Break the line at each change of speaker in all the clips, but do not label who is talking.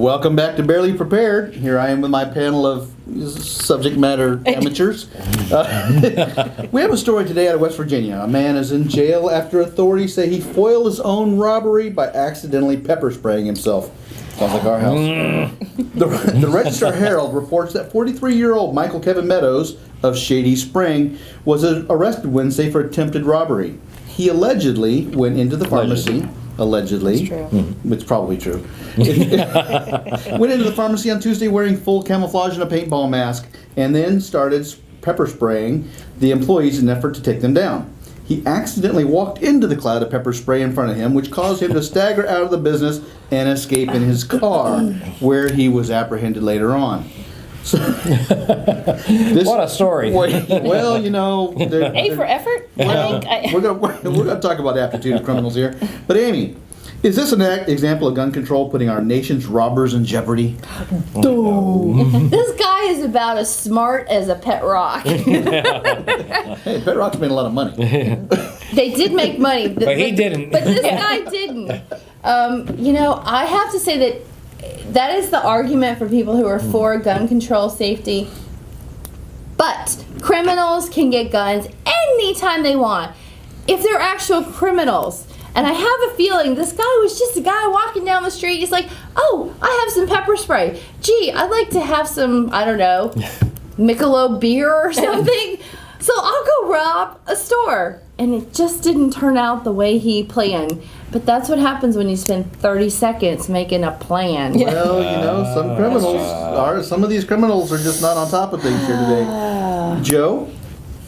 Welcome back to Barely Prepared. Here I am with my panel of subject matter amateurs. We have a story today out of West Virginia. A man is in jail after authorities say he foiled his own robbery by accidentally pepper spraying himself. Sounds like our house. The Register Herald reports that 43-year-old Michael Kevin Meadows of Shady Spring was arrested Wednesday for attempted robbery. He allegedly went into the pharmacy. Allegedly. It's true. It's probably true. Went into the pharmacy on Tuesday wearing full camouflage and a paintball mask, and then started pepper spraying the employees in an effort to take them down. He accidentally walked into the cloud of pepper spray in front of him, which caused him to stagger out of the business and escape in his car, where he was apprehended later on. So,
what a story.
Well, you know...
A for effort?
Well, we're going to talk about aptitude of criminals here. But Amy, is this an example of gun control putting our nation's robbers in jeopardy?
This guy is about as smart as a pet rock.
Hey, pet rocks made a lot of money.
They did make money.
But he didn't.
But this guy didn't. I have to say that is the argument for people who are for gun control safety. But criminals can get guns anytime they want if they're actual criminals. And I have a feeling this guy was just a guy walking down the street. He's like, oh, I have some pepper spray. Gee, I'd like to have some, I don't know, Michelob beer or something. So I'll go rob a store. And it just didn't turn out the way he planned. But that's what happens when you spend 30 seconds making a plan.
Well, some of these criminals are just not on top of things here today. Joe,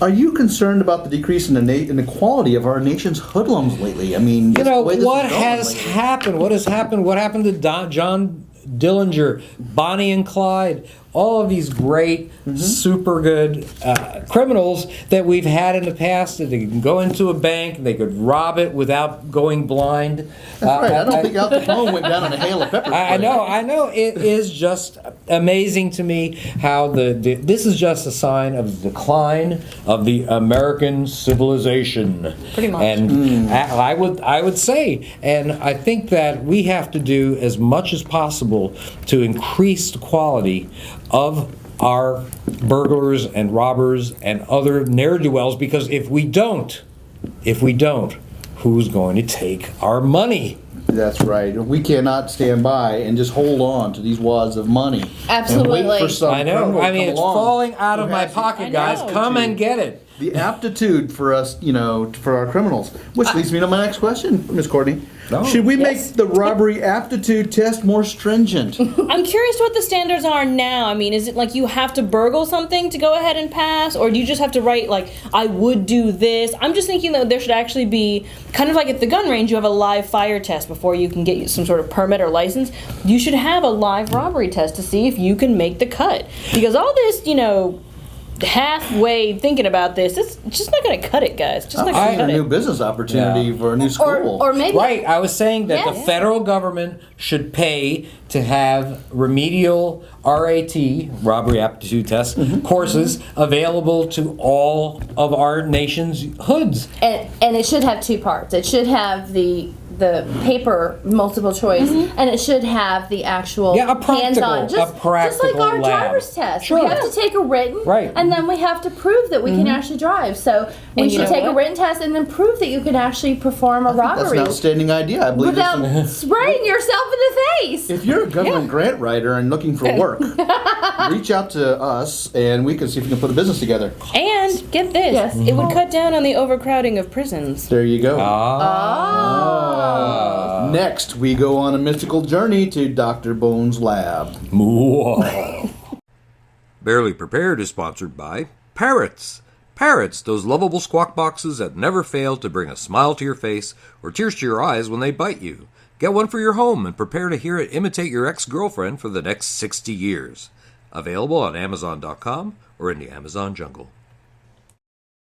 are you concerned about the decrease in the quality of our nation's hoodlums lately? I mean,
what has happened? What has happened? What happened to John Dillinger, Bonnie and Clyde, all of these great, super good criminals that we've had in the past, that they can go into a bank, they could rob it without going blind.
That's right. I don't think Al Capone went down in a hail of pepper spray.
I know. It is just amazing to me how this is just a sign of the decline of the American civilization.
Pretty much.
And I would say, and I think that we have to do as much as possible to increase the quality of our burglars and robbers and other ne'er-do-wells, because if we don't, who's going to take our money?
That's right. We cannot stand by and just hold on to these wads of money.
Absolutely.
And wait for some
I know. I mean, it's falling out of my pocket, guys. Come and get it.
The aptitude for us, for our criminals. Which leads me to my next question, Ms. Courtney.
No.
Should we make the robbery aptitude test more stringent?
I'm curious what the standards are now. I mean, is it like you have to burgle something to go ahead and pass? Or do you just have to write, like, I would do this? I'm just thinking that there should actually be, kind of like at the gun range, you have a live fire test before you can get some sort of permit or license. You should have a live robbery test to see if you can make the cut. Because all this, halfway thinking about this, it's just not going to cut it, guys. Just not going to cut
a new
it.
business opportunity for a new school.
Or maybe...
Right, I was saying that the federal government should pay to have remedial RAT, robbery aptitude test, courses available to all of our nation's hoods.
And it should have two parts. It should have the paper multiple choice, and it should have the actual hands-on, just like our driver's test.
Sure.
We have to take a written, and then we have to prove that we can actually drive. So we should take a written test and then prove that you can actually perform a robbery.
That's an outstanding idea. I believe
without spraying yourself in the face.
If you're a government grant writer and looking for work, reach out to us and we can see if we can put a business together.
And get this, it would cut down on the overcrowding of prisons.
There you go. Next, we go on a mystical journey to Dr. Bones' lab.
Barely Prepared is sponsored by Parrots. Parrots, those lovable squawk boxes that never fail to bring a smile to your face or tears to your eyes when they bite you. Get one for your home and prepare to hear it imitate your ex-girlfriend for the next 60 years. Available on Amazon.com or in the Amazon jungle.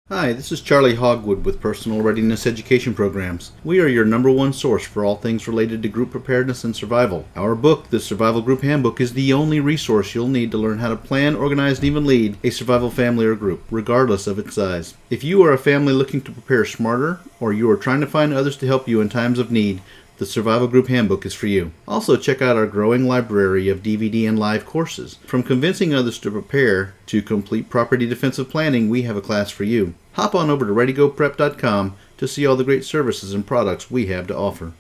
Hi, this is Charlie Hogwood with Personal Readiness Education Programs. We are your #1 source for all things related to group preparedness and survival. Our book, The Survival Group Handbook, is the only resource you'll need to learn how to plan, organize, and even lead a survival family or group, regardless of its size. If you are a family looking to prepare smarter, or you are trying to find others to help you in times of need, the Survival Group Handbook is for you. Also, check out our growing library of DVD and live courses. From convincing others to prepare to complete property defensive planning, we have a class for you. Hop on over to ReadyGoPrep.com to see all the great services and products we have to offer.